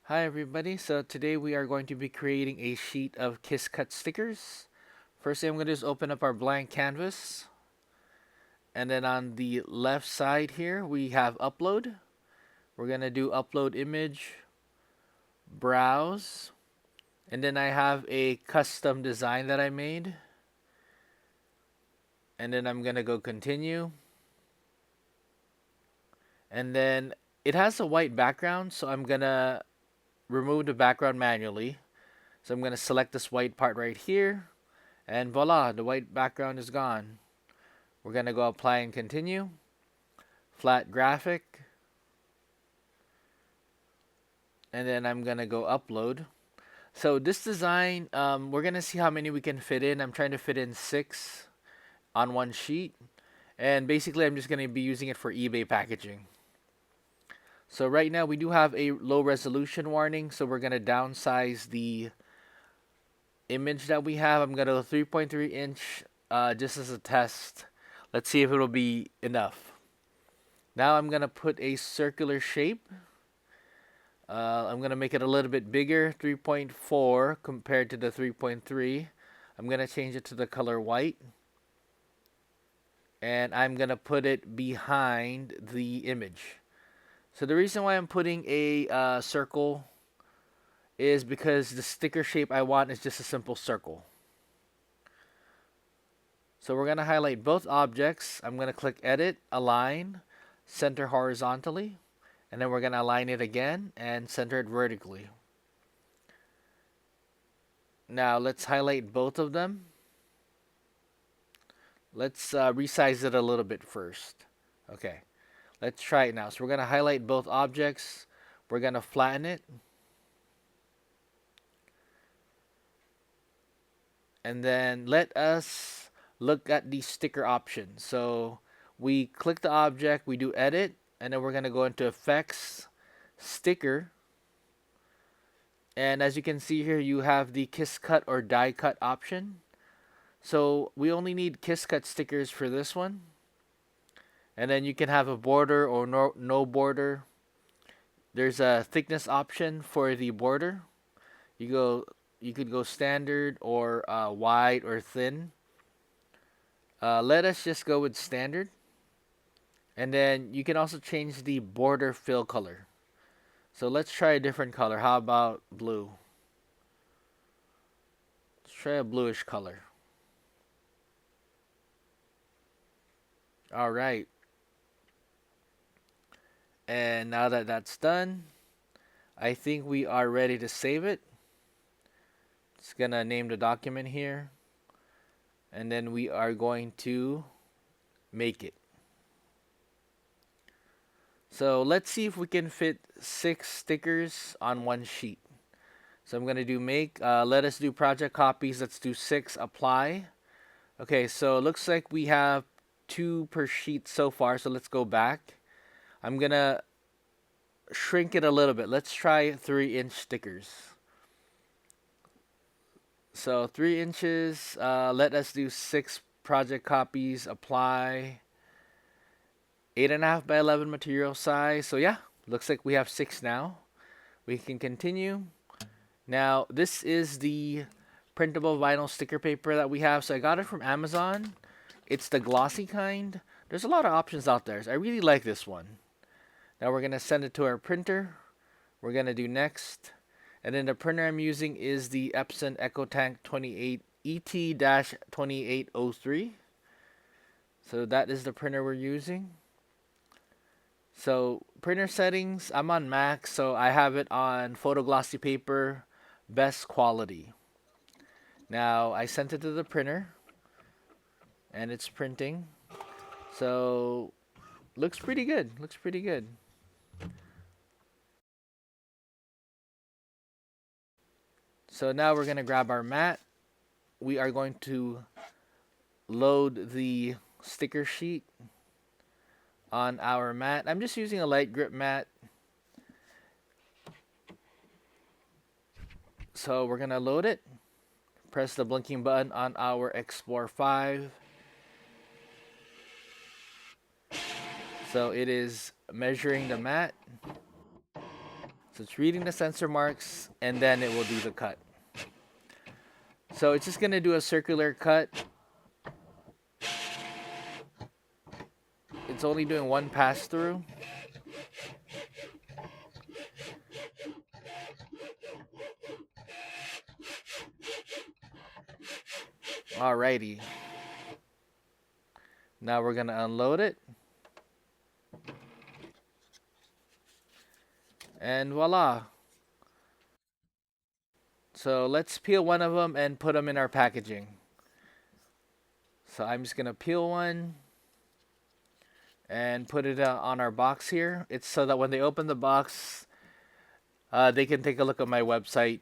Hi everybody, so today we are going to be creating a sheet of Cricut stickers. First thing I'm going to do is open up our blank canvas. And then on the left side here we have upload. We're going to do upload image, browse. And then I have a custom design that I made. And then I'm going to go continue. And then it has a white background, so I'm going to remove the background manually. So I'm going to select this white part right here. And voila, the white background is gone. We're going to go apply and continue. Flat graphic. And then I'm going to go upload. So this design, we're going to see how many we can fit in. I'm trying to fit in 6 on one sheet. And basically I'm just going to be using it for eBay packaging. So right now we do have a low resolution warning. So we're going to downsize the image that we have. I'm going to go 3.3 inch just as a test. Let's see if it'll be enough. Now I'm going to put a circular shape. I'm going to make it a little bit bigger, 3.4 compared to the 3.3. I'm going to change it to the color white. And I'm going to put it behind the image. So the reason why I'm putting a circle is because the sticker shape I want is just a simple circle. So we're going to highlight both objects. I'm going to click Edit, Align, Center horizontally. And then we're going to align it again and center it vertically. Now let's highlight both of them. Let's resize it a little bit first. Okay, let's try it now. So we're going to highlight both objects. We're going to flatten it. And then let us look at the sticker option. So we click the object, we do edit, and then we're going to go into effects, sticker. And as you can see here, you have the Cricut or die cut option. So we only need Cricut stickers for this one. And then you can have a border or no border. There's a thickness option for the border. You could go standard or wide or thin. Let us just go with standard. And then you can also change the border fill color. So let's try a different color. How about blue? Let's try a bluish color. All right. And now that that's done, I think we are ready to save it. Just gonna name the document here. And then we are going to make it. So let's see if we can fit 6 stickers on one sheet. So I'm going to do make, let us do project copies. Let's do 6, apply. Okay, so it looks like we have 2 per sheet so far. So let's go back. I'm going to shrink it a little bit. Let's try 3-inch stickers. So 3 inches, let us do 6 project copies, apply. 8.5 by 11 material size. So yeah, looks like we have 6 now. We can continue. Now, this is the printable vinyl sticker paper that we have. So I got it from Amazon. It's the glossy kind. There's a lot of options out there. So I really like this one. Now we're going to send it to our printer. We're going to do next. And then the printer I'm using is the Epson EcoTank 28 ET-2803. So that is the printer we're using. So printer settings, I'm on Mac, so I have it on photo glossy paper, best quality. Now I sent it to the printer and it's printing. So looks pretty good. Looks pretty good. So now we're going to grab our mat. We are going to load the sticker sheet on our mat. I'm just using a light grip mat. So we're going to load it. Press the blinking button on our Explorer 5. So it is measuring the mat. So it's reading the sensor marks, and then it will do the cut. So it's just going to do a circular cut. It's only doing one pass through. Alrighty. Now we're going to unload it. And voila. So let's peel one of them and put them in our packaging. So I'm just going to peel one and put it on our box here. It's so that when they open the box, they can take a look at my website,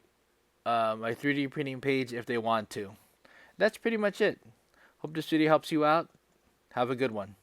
my 3D printing page if they want to. That's pretty much it. Hope this video helps you out. Have a good one.